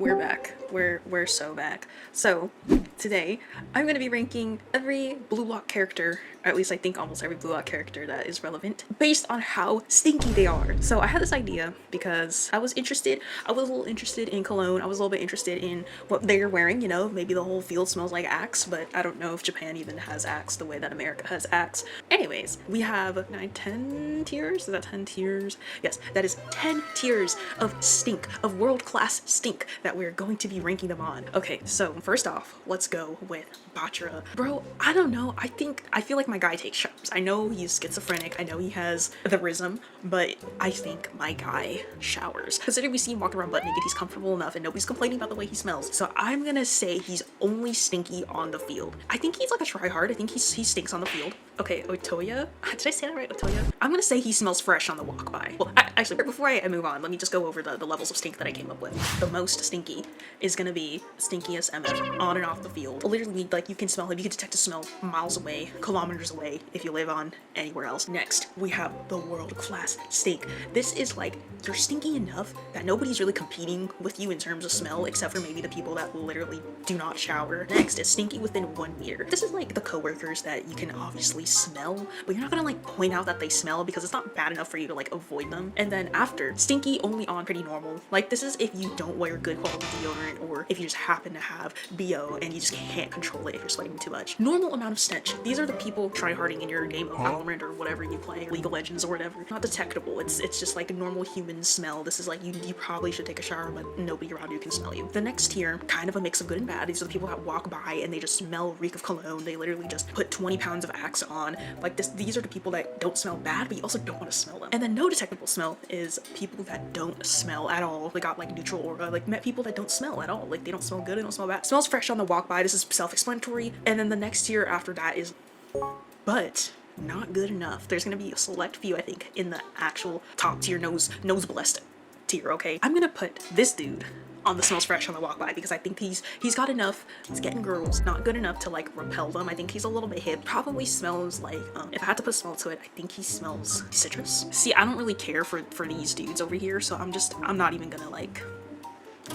We're back. We're so back. So today I'm gonna be ranking every Blue Lock character, or at least I think almost every Blue Lock character that is relevant, based on how stinky they are. So I had this idea because I was a little interested in cologne. I was a little bit interested in what they're wearing, you know, maybe the whole field smells like Axe, but I don't know if Japan even has Axe the way that America has Axe. Anyways, we have 10 tiers? Is that 10 tiers? Yes, that is 10 tiers of stink, of world-class stink that we're going to be ranking them on. Okay, so first off, let's go with Batra. Bro, I don't know. I feel like my guy takes showers. I know he's schizophrenic. I know he has the rhythm, but I think my guy showers. Considering we see him walking around butt naked, he's comfortable enough and nobody's complaining about the way he smells. So I'm gonna say he's only stinky on the field. I think he's like a tryhard. I think he stinks on the field. Okay, Otoya? Did I say that right, Otoya? I'm gonna say he smells fresh on the walk by. Well, actually, before I move on, let me just go over the levels of stink that I came up with. The most stinky is gonna be stinkiest MF on and off the field. Literally, like, you can smell him. You can detect a smell miles away, kilometers away if you live on anywhere else. Next, we have the world-class stink. This is like, you're stinky enough that nobody's really competing with you in terms of smell, except for maybe the people that literally do not shower. Next is stinky within 1 meter. This is like the coworkers that you can obviously smell, but you're not gonna like point out that they smell because it's not bad enough for you to like avoid them. And then after, stinky only on pretty normal. Like, this is if you don't wear good quality deodorant or if you just happen to have BO and you just can't control it if you're sweating too much. Normal amount of stench. These are the people tryharding in your game of Valorant or whatever you play, League of Legends or whatever. Not detectable. It's just like a normal human smell. This is like you probably should take a shower, but nobody around you can smell you. The next tier, kind of a mix of good and bad. These are the people that walk by and they just smell reek of cologne. They literally just put 20 pounds of Axe on. Like this, these are the people that don't smell bad, but you also don't want to smell them. And then no detectable smell is people that don't smell at all. They got like neutral aura. Like, met people that don't smell at all. Like, they don't smell good, they don't smell bad. Smells fresh on the walk by. This is self-explanatory. And then the next tier after that is, but not good enough. There's gonna be a select few, I think, in the actual top tier nose blessed tier. Okay, I'm gonna put this dude on the smells fresh on the walk by because I think he's got enough. He's getting girls, not good enough to like repel them. I think he's a little bit hip. Probably smells like if I had to put smell to it, I think he smells citrus. See, I don't really care for these dudes over here, so I'm not even gonna like,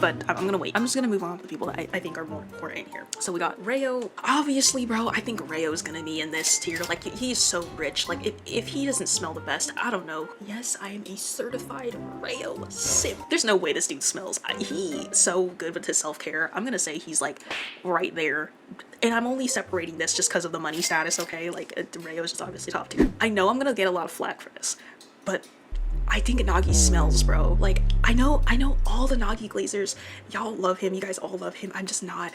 but I'm gonna wait. I'm just gonna move on to the people that I think are more important here. So we got Rayo. Obviously, bro, I think Rayo is gonna be in this tier. Like, he's so rich. Like, if he doesn't smell the best, I don't know. Yes, I am a certified Rayo simp. There's no way this dude smells. He's so good with his self-care. I'm gonna say he's like right there. And I'm only separating this just because of the money status, okay? Like, Rayo is just obviously top tier. I know I'm gonna get a lot of flack for this, but I think Nagi smells, bro. Like, I know all the Nagi glazers, y'all love him, you guys all love him. I'm just not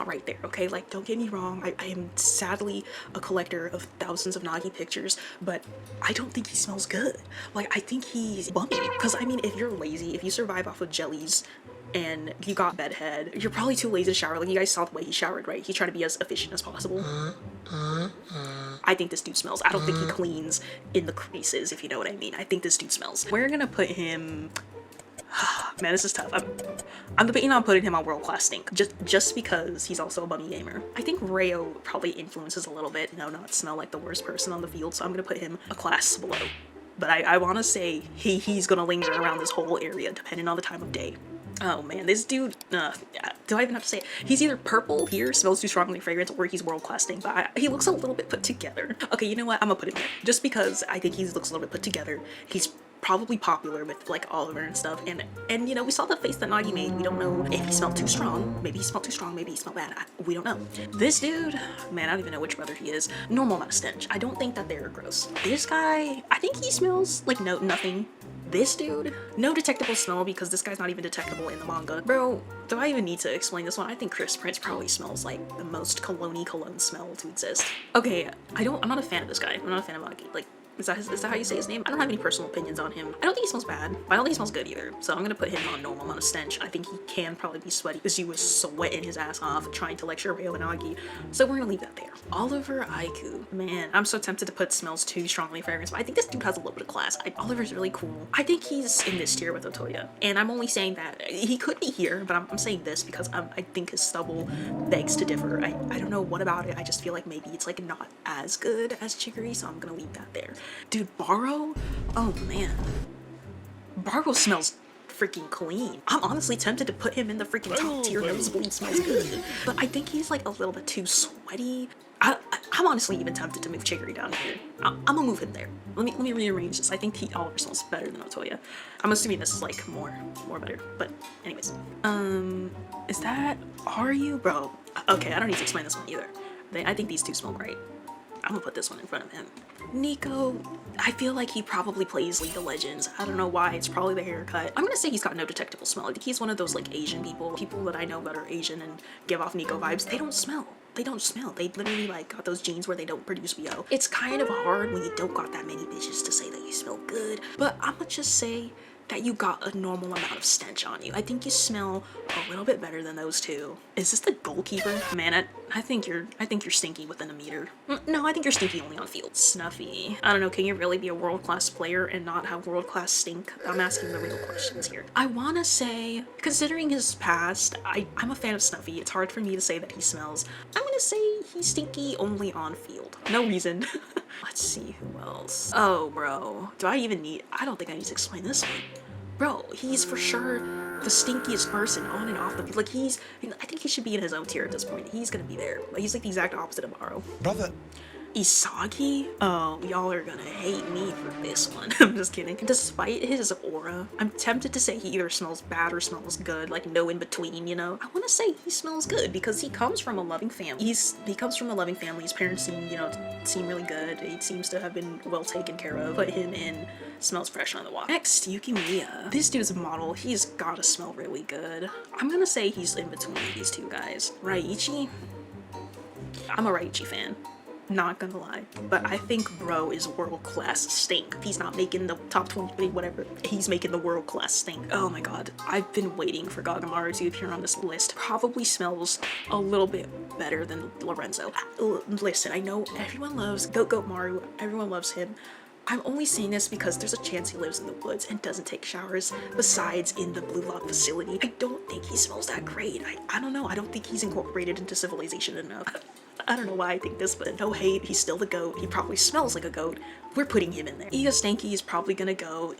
right there, okay? Like, don't get me wrong, I am sadly a collector of thousands of Nagi pictures, but I don't think he smells good. Like, I think he's bumpy. Because, I mean, if you're lazy, if you survive off of jellies, and you got bedhead, you're probably too lazy to shower. Like, you guys saw the way he showered, right? He tried to be as efficient as possible. I think this dude smells. I don't think he cleans in the creases, if you know what I mean. I think this dude smells. We're gonna put him, man, this is tough. I'm debating on putting him on world class stink just because he's also a bummy gamer. I think Rayo probably influences a little bit, not smell like the worst person on the field, so I'm gonna put him a class below. But I want to say he's gonna linger around this whole area depending on the time of day. Oh man, this dude, do I even have to say it? He's either purple here, smells too strongly fragrance, or he's world-class stink, but he looks a little bit put together. Okay, you know what? I'm gonna put him here. Just because I think he looks a little bit put together. He's probably popular with like Oliver and stuff, and you know, we saw the face that Nagi made. We don't know if he smelled too strong. Maybe he smelled too strong, maybe he smelled bad. We don't know. This dude, man, I don't even know which brother he is. Normal amount of stench. I don't think that they're gross. This guy, I think he smells like nothing. This dude, no detectable smell because this guy's not even detectable in the manga. Bro, do I even need to explain this one? I think Chris Prince probably smells like the most cologne smell to exist. Okay, I'm not a fan of this guy. I'm not a fan of Nagi. Like, is that how you say his name? I don't have any personal opinions on him. I don't think he smells bad, but I don't think he smells good either. So I'm gonna put him on normal amount of stench. I think he can probably be sweaty because he was sweating his ass off trying to lecture Rayo and Nagi. So we're gonna leave that there. Oliver Aiku. Man, I'm so tempted to put smells too strongly fragrance, but I think this dude has a little bit of class. Oliver's really cool. I think he's in this tier with Otoya. And I'm only saying that he could be here, but I'm saying this because I think his stubble begs to differ. I don't know what about it. I just feel like maybe it's like not as good as Chicory, so I'm gonna leave that there. Dude, Baro? Oh man. Baro smells freaking clean. I'm honestly tempted to put him in the freaking top tier nosebleed smells good. But I think he's like a little bit too sweaty. I'm honestly even tempted to move Chicory down here. I'm gonna move him there. Let me rearrange this. I think Oliver smells better than Otoya. I'm assuming this is like more better. But anyways, is that are you, bro? Okay, I don't need to explain this one either. I think these two smell great. I'm gonna put this one in front of him. Nico, I feel like he probably plays League of Legends. I don't know why, it's probably the haircut. I'm gonna say he's got no detectable smell. I think he's one of those like Asian people that I know that are Asian and give off Nico vibes. They don't smell. They don't smell. They literally like got those genes where they don't produce BO. It's kind of hard when you don't got that many bitches to say that you smell good, but I'ma just say that you got a normal amount of stench on you. I think you smell a little bit better than those two. Is this the goalkeeper? Man, I think you're stinky within a meter. No, I think you're stinky only on field. Snuffy. I don't know, can you really be a world-class player and not have world-class stink? I'm asking the real questions here. I wanna say, considering his past, I'm a fan of Snuffy. It's hard for me to say that he smells. I'm gonna say he's stinky only on field. No reason. Let's see who else. Oh, bro. Do I even need... I don't think I need to explain this one. Bro, he's for sure the stinkiest person on and off the... Like, I think he should be in his own tier at this point. He's gonna be there. Like, he's like the exact opposite of Maro. Brother. Isagi? Oh, y'all are gonna hate me for this one. I'm just kidding. Despite his aura, I'm tempted to say he either smells bad or smells good, like no in between, you know? I wanna say he smells good because he comes from a loving family. He comes from a loving family. His parents seem really good. He seems to have been well taken care of. Put him in smells fresh on the walk. Next, Yukimiya. This dude's a model. He's gotta smell really good. I'm gonna say he's in between these two guys. Raichi? I'm a Raichi fan. Not gonna lie, but I think bro is world-class stink. If he's not making the top 20, whatever, he's making the world-class stink. Oh my god, I've been waiting for Gagamaru to appear on this list. Probably smells a little bit better than Lorenzo. Listen, I know everyone loves Goat Maru, everyone loves him. I'm only saying this because there's a chance he lives in the woods and doesn't take showers besides in the BLUELOCK facility. I don't think he smells that great. I don't know, I don't think he's incorporated into civilization enough. I don't know why I think this, but no hate, he's still the goat. He probably smells like a goat. We're putting him in there. Stinky is probably gonna go,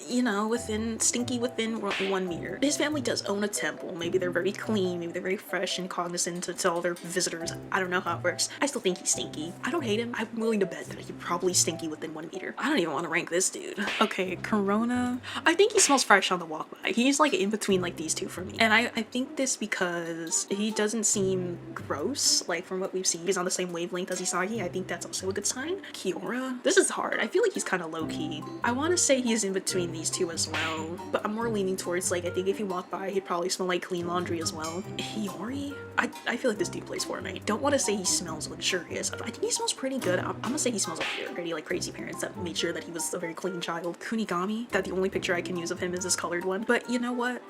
you know, stinky within 1 meter. His family does own a temple. Maybe they're very clean, maybe they're very fresh and cognizant to all their visitors. I don't know how it works. I still think he's stinky. I don't hate him. I'm willing to bet that he's probably stinky within 1 meter. I don't even want to rank this dude. Okay, Corona. I think he smells fresh on the walk by. He's like in between like these two for me. And I think this because he doesn't seem gross, like from what we've seen. He's on the same wavelength as Isagi. I think that's also a good sign. Kiora. This is hard. I feel like he's kind of low-key. I want to say he's in between these two as well, but I'm more leaning towards like I think if he walked by he'd probably smell like clean laundry as well. Hiyori? I feel like this dude plays Fortnite. Don't want to say he smells luxurious. I think he smells pretty good. I'm gonna say he smells like pretty like crazy parents that made sure that he was a very clean child. Kunigami, that the only picture I can use of him is this colored one, but you know what?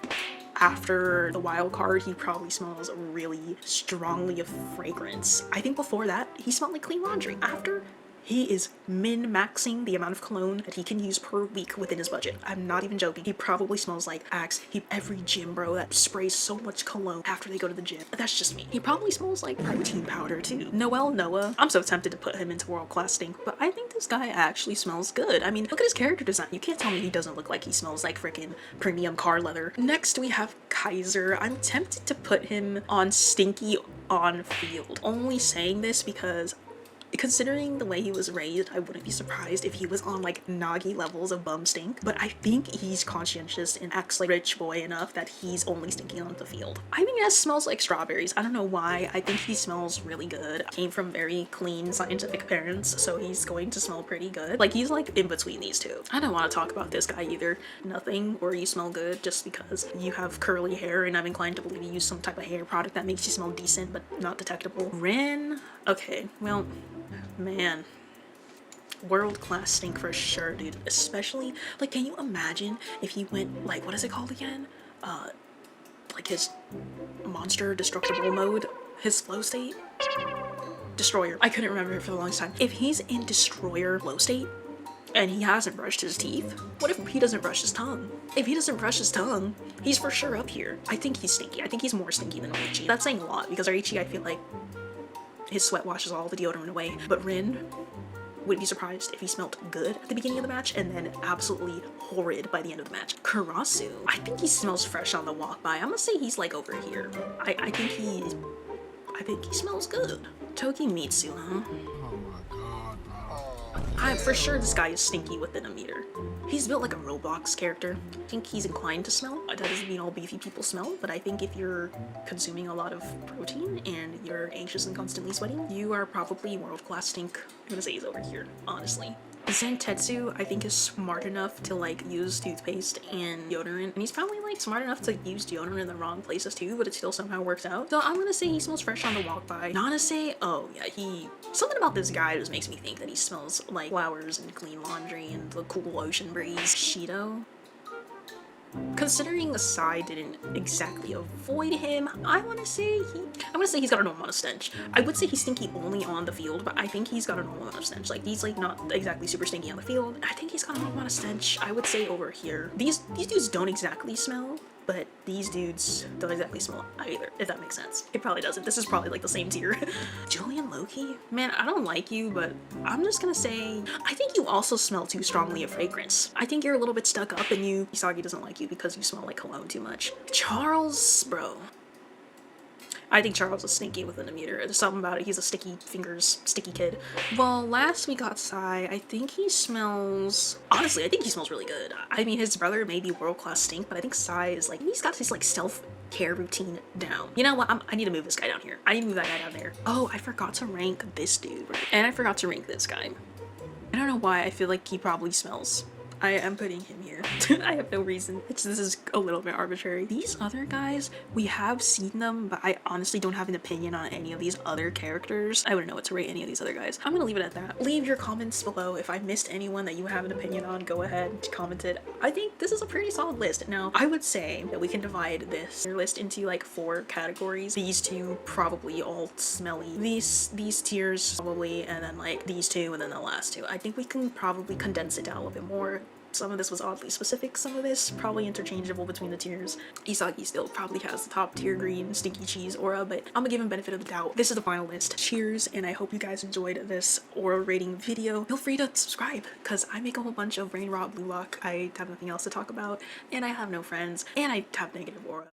After the wild card, he probably smells really strongly of fragrance. I think before that, he smelled like clean laundry. After, he is min-maxing the amount of cologne that he can use per week within his budget. I'm not even joking. He probably smells like Axe. Every gym bro that sprays so much cologne after they go to the gym. That's just me. He probably smells like protein powder too. Noah. I'm so tempted to put him into world-class stink, but I think this guy actually smells good. I mean, look at his character design. You can't tell me he doesn't look like he smells like freaking premium car leather. Next, we have Kaiser. I'm tempted to put him on stinky on field. Only saying this because considering the way he was raised, I wouldn't be surprised if he was on like Nagi levels of bum stink, but I think he's conscientious and acts like rich boy enough that he's only stinking on the field. I think that smells like strawberries. I don't know why. I think he smells really good. Came from very clean scientific parents, so he's going to smell pretty good. Like he's like in between these two. I don't want to talk about this guy either. Nothing or you smell good just because you have curly hair and I'm inclined to believe you use some type of hair product that makes you smell decent but not detectable. Rin? Okay, well, man, world-class stink for sure, dude. Especially like, can you imagine if he went like, what is it called again, like his monster destructible mode, his flow state, destroyer. I couldn't remember it for the longest time. If he's in destroyer flow state and he hasn't brushed his teeth, what if he doesn't brush his tongue? If he doesn't brush his tongue, he's for sure up here. I think he's stinky. I think he's more stinky than Oichi. That's saying a lot because Oichi, I feel like his sweat washes all the deodorant away, but Rin, Wouldn't be surprised if he smelled good at the beginning of the match and then absolutely horrid by the end of the match. Karasu, I think he smells fresh on the walk by. I'm gonna say he's like over here. I think he smells good. Tokimitsu, huh? Oh my god, bro. I'm for sure this guy is stinky within a meter. He's built like a Roblox character. I think he's inclined to smell. That doesn't mean all beefy people smell, but I think if you're consuming a lot of protein and you're anxious and constantly sweating, you are probably world-class stink. I'm gonna say he's over here, honestly. Zentetsu, I think, is smart enough to like use toothpaste and deodorant, and he's probably like smart enough to use deodorant in the wrong places too, but it still somehow works out. So I'm gonna say he smells fresh on the walk by. Nanase, oh yeah, something about this guy just makes me think that he smells like flowers and clean laundry and the cool ocean breeze. Shido, considering Asai didn't exactly avoid him, I'm gonna say he's got a normal amount of stench. I would say he's stinky only on the field, but I think he's got a normal amount of stench. Like, he's like not exactly super stinky on the field. I think he's got a normal amount of stench. I would say over here. These dudes don't exactly smell, but these dudes don't exactly smell either, if that makes sense. It probably doesn't. This is probably like the same tier. Julian Loki? Man, I don't like you, but I'm just gonna say, I think you also smell too strongly of fragrance. I think you're a little bit stuck up and Isagi doesn't like you because you smell like cologne too much. Charles, bro. I think Charles is stinky within a meter. There's something about it. He's a sticky fingers, sticky kid. Well, last we got Sai. I think he smells... Honestly, I think he smells really good. I mean, his brother may be world-class stink, but I think Sai is like... He's got his like self-care routine down. You know what? I need to move this guy down here. I need to move that guy down there. Oh, I forgot to rank this dude. And I forgot to rank this guy. I don't know why. I feel like he probably smells. I am putting him here. I have no reason. This is a little bit arbitrary. These other guys, we have seen them, but I honestly don't have an opinion on any of these other characters. I wouldn't know what to rate any of these other guys. I'm gonna leave it at that. Leave your comments below. If I missed anyone that you have an opinion on, go ahead and comment it. I think this is a pretty solid list. Now, I would say that we can divide this list into like 4 categories. These two probably all smelly. These tiers probably, and then like these two, and then the last two. I think we can probably condense it down a little bit more. Some of this was oddly specific, some of this probably interchangeable between the tiers. Isagi still probably has the top tier green stinky cheese aura, but I'm gonna give him benefit of the doubt. This is the final list. Cheers, and I hope you guys enjoyed this aura rating video. Feel free to subscribe, because I make a whole bunch of brain rot BLUELOCK. I have nothing else to talk about, and I have no friends, and I have negative aura.